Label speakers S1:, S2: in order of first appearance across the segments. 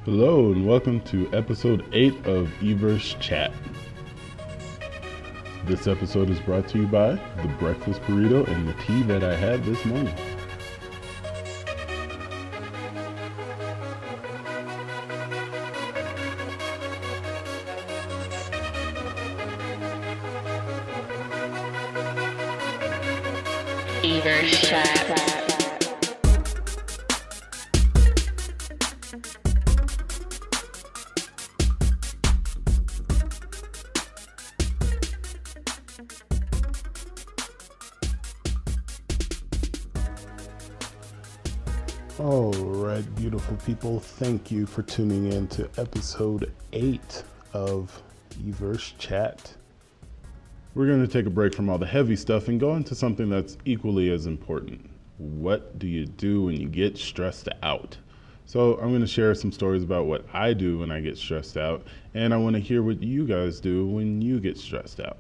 S1: Hello and welcome to episode 8 of Everse Chat. This episode is brought to you by the breakfast burrito and the tea that I had this morning.
S2: Everse Chat.
S1: All right, beautiful people, thank you for tuning in to episode 8 of Everse Chat. We're going to take a break from all the heavy stuff and go into something that's equally as important. What do you do when you get stressed out? So I'm going to share some stories about what I do when I get stressed out, and I want to hear what you guys do when you get stressed out.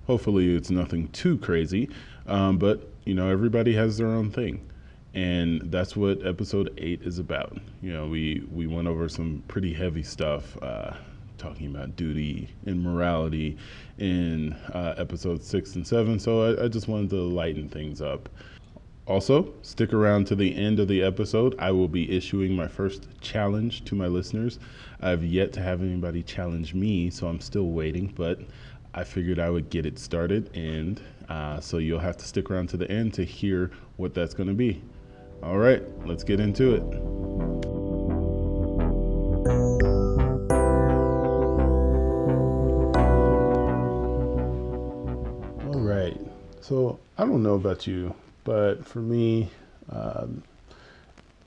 S1: Hopefully it's nothing too crazy, but everybody has their own thing. And that's what episode 8 is about. We went over some pretty heavy stuff, talking about duty and morality in episodes 6 and 7. So I just wanted to lighten things up. Also, stick around to the end of the episode. I will be issuing my first challenge to my listeners. I've yet to have anybody challenge me, so I'm still waiting, but I figured I would get it started. And so you'll have to stick around to the end to hear what that's going to be. All right, let's get into it. All right, so I don't know about you, but for me,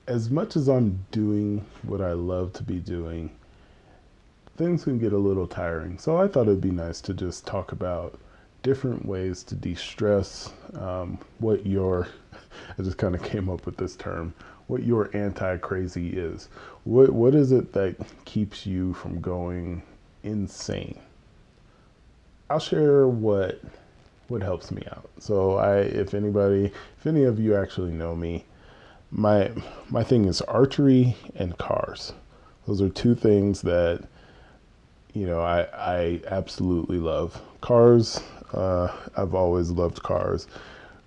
S1: as much as I'm doing what I love to be doing, things can get a little tiring. So I thought it'd be nice to just talk about different ways to de-stress, I just kind of came up with this term, what your anti-crazy is. What is it that keeps you from going insane? I'll share what helps me out. So if any of you actually know me, my thing is archery and cars. Those are two things that I absolutely love. Cars, I've always loved cars.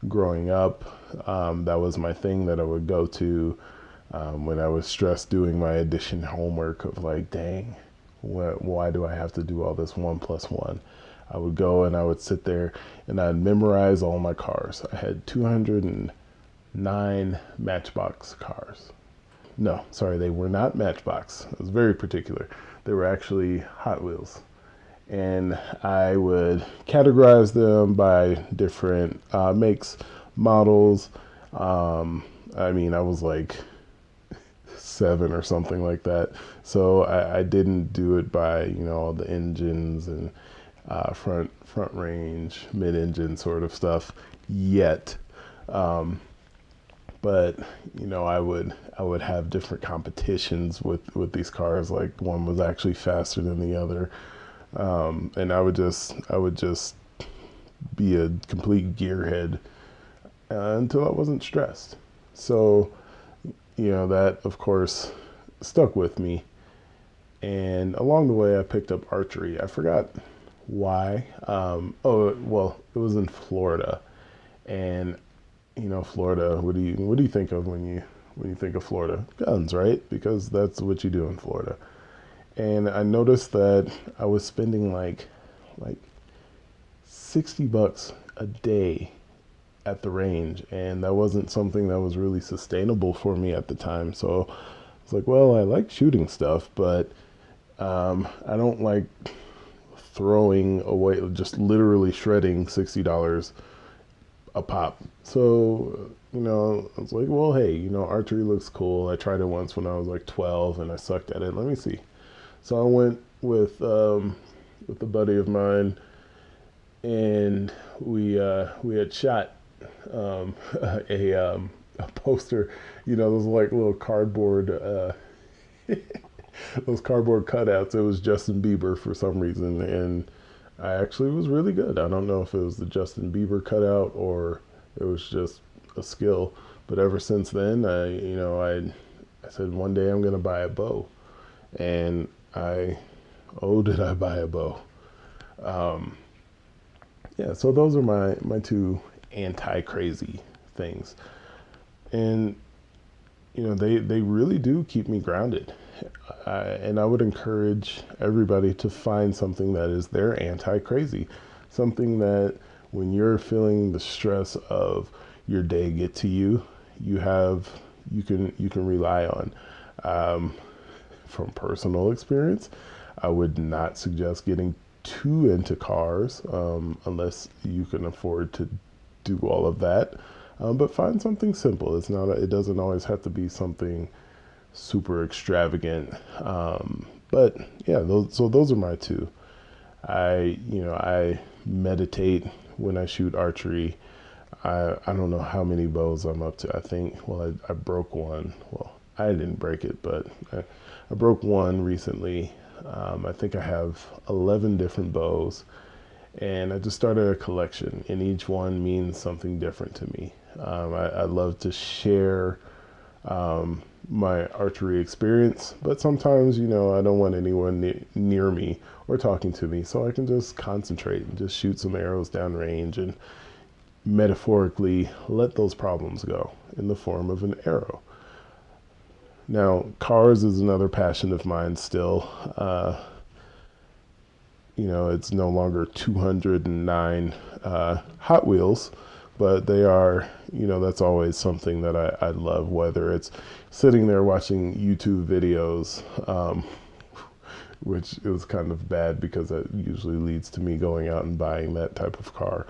S1: Growing up, that was my thing that I would go to when I was stressed doing my addition homework of like, dang, why do I have to do all this 1 + 1? I would go and I would sit there and I'd memorize all my cars. I had 209 Matchbox cars. No, sorry, they were not Matchbox. I was very particular. They were actually Hot Wheels. And I would categorize them by different makes, models. I was like 7 or something like that. So I didn't do it by, all the engines and front range, mid-engine sort of stuff yet. But I would have different competitions with these cars. Like one was actually faster than the other. And I would just be a complete gearhead until I wasn't stressed. So, that of course stuck with me. And along the way, I picked up archery. I forgot why. It was in Florida, and Florida. What do you think of when you think of Florida? Guns, right? Because that's what you do in Florida. And I noticed that I was spending like $60 a day at the range, and that wasn't something that was really sustainable for me at the time. So I was like, well, I like shooting stuff, but I don't like throwing away, just literally shredding $60 a pop. So I was like, well, hey, archery looks cool. I tried it once when I was like 12 and I sucked at it. Let me see. So I went with a buddy of mine, and we had shot a poster, those like little cardboard those cardboard cutouts. It was Justin Bieber for some reason, and I actually was really good. I don't know if it was the Justin Bieber cutout or it was just a skill, but ever since then, I I said, one day I'm going to buy a bow. And did I buy a bow? Yeah, so those are my two anti-crazy things. And, they really do keep me grounded. And I would encourage everybody to find something that is their anti-crazy. Something that when you're feeling the stress of your day get to you, you can rely on. From personal experience, I would not suggest getting too into cars unless you can afford to do all of that. But find something simple. It doesn't always have to be something super extravagant. But yeah, those are my two. I meditate when I shoot archery. I don't know how many bows I'm up to. I think, well, I broke one. Well, I didn't break it, but I broke one recently. I think I have 11 different bows, and I just started a collection, and each one means something different to me. I love to share my archery experience, but sometimes, I don't want anyone near me or talking to me, so I can just concentrate and just shoot some arrows downrange and metaphorically let those problems go in the form of an arrow. Now, cars is another passion of mine still. It's no longer 209 Hot Wheels, but they are, that's always something that I love, whether it's sitting there watching YouTube videos, which is kind of bad because that usually leads to me going out and buying that type of car.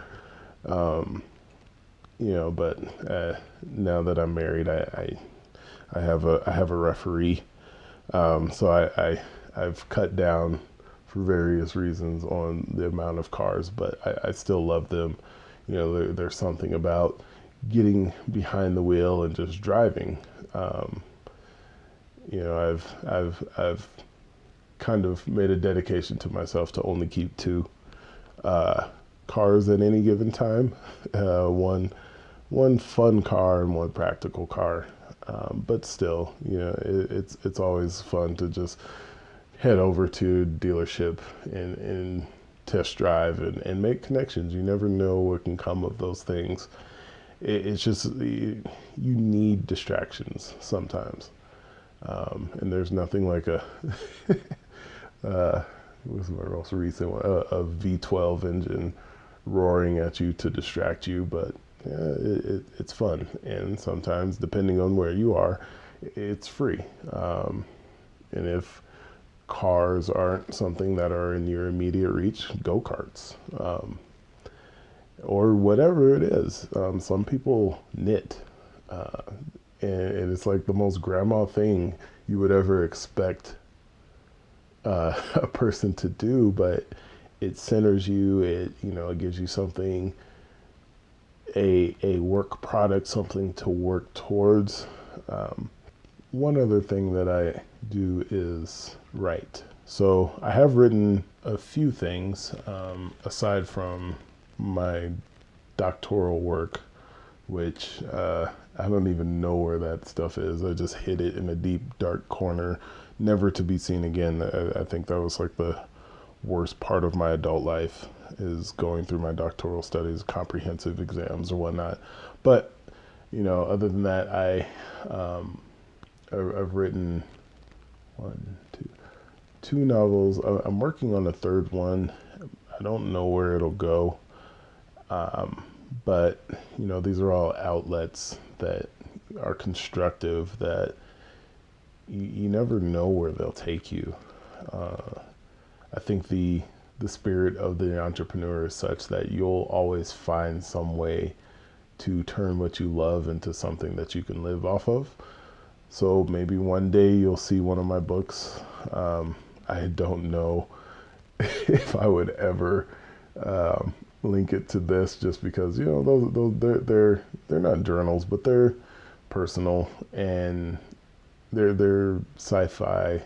S1: But now that I'm married, I have a referee, so I've cut down for various reasons on the amount of cars, but I still love them. There's something about getting behind the wheel and just driving. I've kind of made a dedication to myself to only keep two cars at any given time. One fun car and one practical car. But still, it's always fun to just head over to dealership and test drive and make connections. You never know what can come of those things. It's just, you need distractions sometimes. And there's nothing like what was my most recent one? A V12 engine roaring at you to distract you, but it's fun. And sometimes, depending on where you are, it's free. And if cars aren't something that are in your immediate reach, go-karts, or whatever it is. Some people knit, and it's like the most grandma thing you would ever expect a person to do, but it centers you. It gives you something, a work product, something to work towards. One other thing that I do is write. So I have written a few things aside from my doctoral work, which I don't even know where that stuff is. I just hid it in a deep, dark corner, never to be seen again. I think that was like the worst part of my adult life, is going through my doctoral studies, comprehensive exams or whatnot. But, other than that, I've written two novels. I'm working on a third one. I don't know where it'll go. But, these are all outlets that are constructive, that you never know where they'll take you. I think the spirit of the entrepreneur is such that you'll always find some way to turn what you love into something that you can live off of. So maybe one day you'll see one of my books. I don't know if I would ever link it to this, just because those they're not journals, but they're personal, and they're sci-fi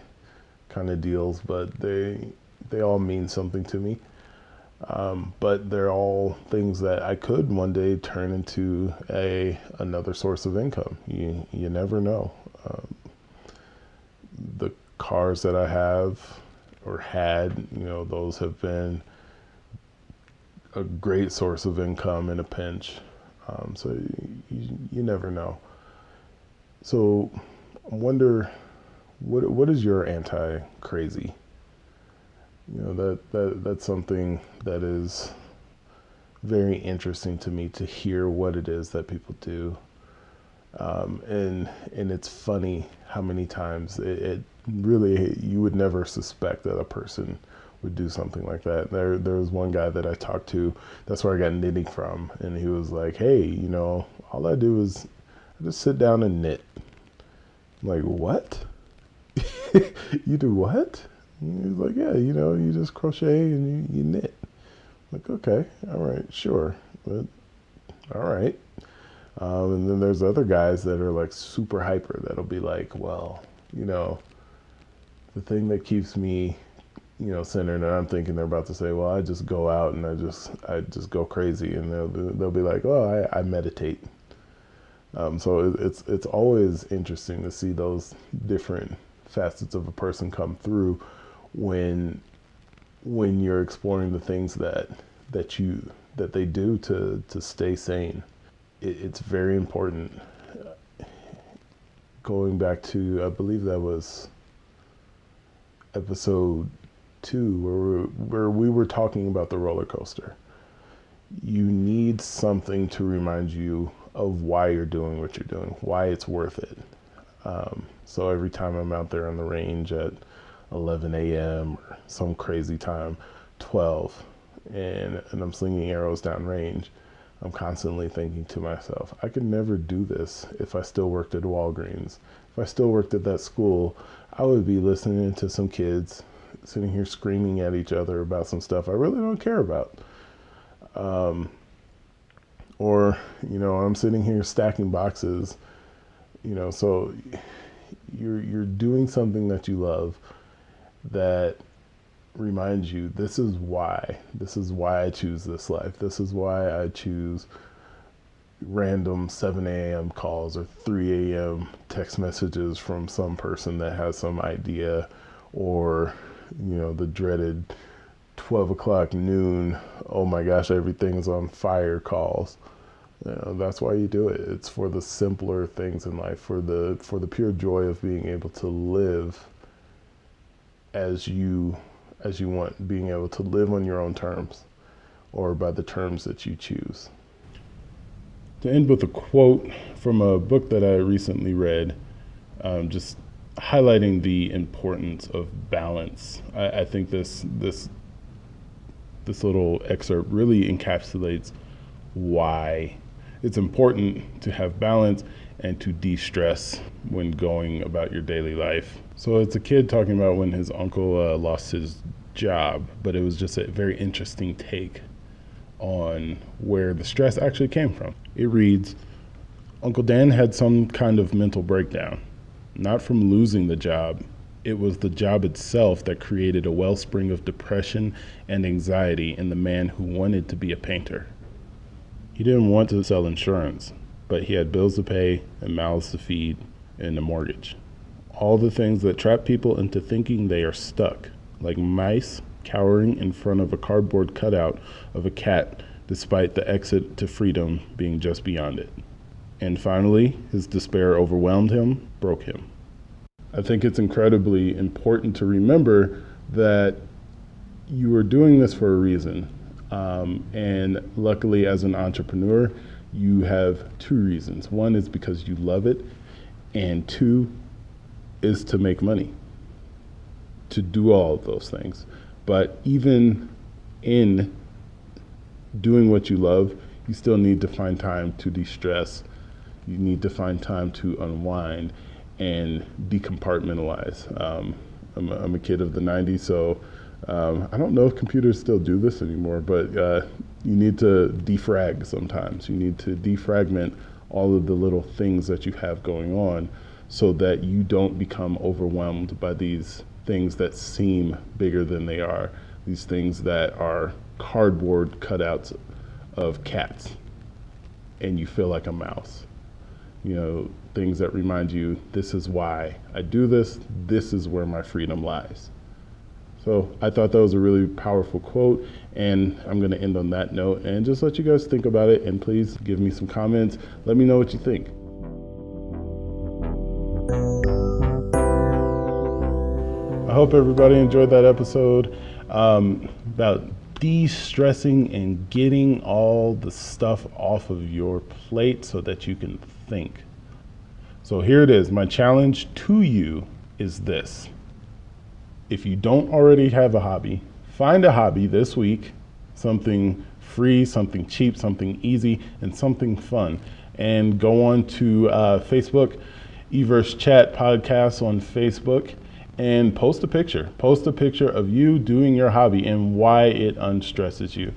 S1: kind of deals, but they all mean something to me. But they're all things that I could one day turn into another source of income. You never know. cars that I have or had, those have been a great source of income in a pinch. So you never know. So I wonder, what is your anti-crazy? That's something that is very interesting to me, to hear what it is that people do. And it's funny how many times it really, you would never suspect that a person would do something like that. There was one guy that I talked to, that's where I got knitting from, and he was like, hey, all I do is I just sit down and knit. I'm like, what? You do what? And he was like, yeah, you just crochet and you knit. I'm like, okay, all right, sure, but all right. And then there's other guys that are like super hyper that'll be like, well, the thing that keeps me, centered, and I'm thinking they're about to say, well, I just go out and I just go crazy, and they'll be like, oh, I meditate. So it's always interesting to see those different facets of a person come through when you're exploring the things that they do to stay sane. It's very important. Going back to, I believe that was episode 2, where we were talking about the roller coaster. You need something to remind you of why you're doing what you're doing, why it's worth it. So every time I'm out there on the range at 11 a.m. or some crazy time, 12, and I'm slinging arrows downrange, I'm constantly thinking to myself, I could never do this if I still worked at Walgreens. If I still worked at that school, I would be listening to some kids sitting here screaming at each other about some stuff I really don't care about. Or, I'm sitting here stacking boxes, so you're doing something that you love that reminds you, this is why I choose this life. This is why I choose random 7 a.m. calls or 3 a.m. text messages from some person that has some idea, or, the dreaded 12 o'clock noon, oh my gosh, everything's on fire calls. That's why you do it. It's for the simpler things in life, for the pure joy of being able to live as you want, being able to live on your own terms, or by the terms that you choose. To end with a quote from a book that I recently read, just highlighting the importance of balance. I think this little excerpt really encapsulates why it's important to have balance and to de-stress when going about your daily life. So it's a kid talking about when his uncle lost his job, but it was just a very interesting take on where the stress actually came from. It reads, Uncle Dan had some kind of mental breakdown, not from losing the job. It was the job itself that created a wellspring of depression and anxiety in the man who wanted to be a painter. He didn't want to sell insurance, but he had bills to pay and mouths to feed and a mortgage. All the things that trap people into thinking they are stuck, like mice cowering in front of a cardboard cutout of a cat despite the exit to freedom being just beyond it. And finally, his despair overwhelmed him, broke him. I think it's incredibly important to remember that you are doing this for a reason. And luckily, as an entrepreneur, you have 2 reasons. One is because you love it, and 2 is to make money, to do all of those things. But even in doing what you love, you still need to find time to de-stress. You need to find time to unwind and decompartmentalize. I'm a kid of the 90s, so I don't know if computers still do this anymore, but you need to defrag sometimes. You need to defragment all of the little things that you have going on so that you don't become overwhelmed by these things that seem bigger than they are, these things that are cardboard cutouts of cats, and you feel like a mouse. things that remind you, this is why I do this. This is where my freedom lies. So I thought that was a really powerful quote, and I'm going to end on that note and just let you guys think about it, and please give me some comments. Let me know what you think. I hope everybody enjoyed that episode about de-stressing and getting all the stuff off of your plate so that you can think. So here it is. My challenge to you is this. If you don't already have a hobby, find a hobby this week, something free, something cheap, something easy, and something fun. And go on to Facebook, Everse Chat Podcast on Facebook, and post a picture. Post a picture of you doing your hobby and why it unstresses you.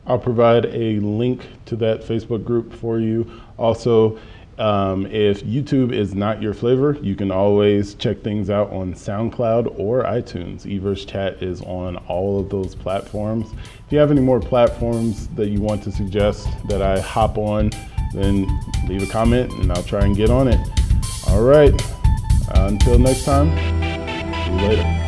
S1: I'll provide a link to that Facebook group for you. Also, if YouTube is not your flavor, you can always check things out on SoundCloud or iTunes. Everse Chat is on all of those platforms. If you have any more platforms that you want to suggest that I hop on, then leave a comment and I'll try and get on it. All right. Until next time, see you later.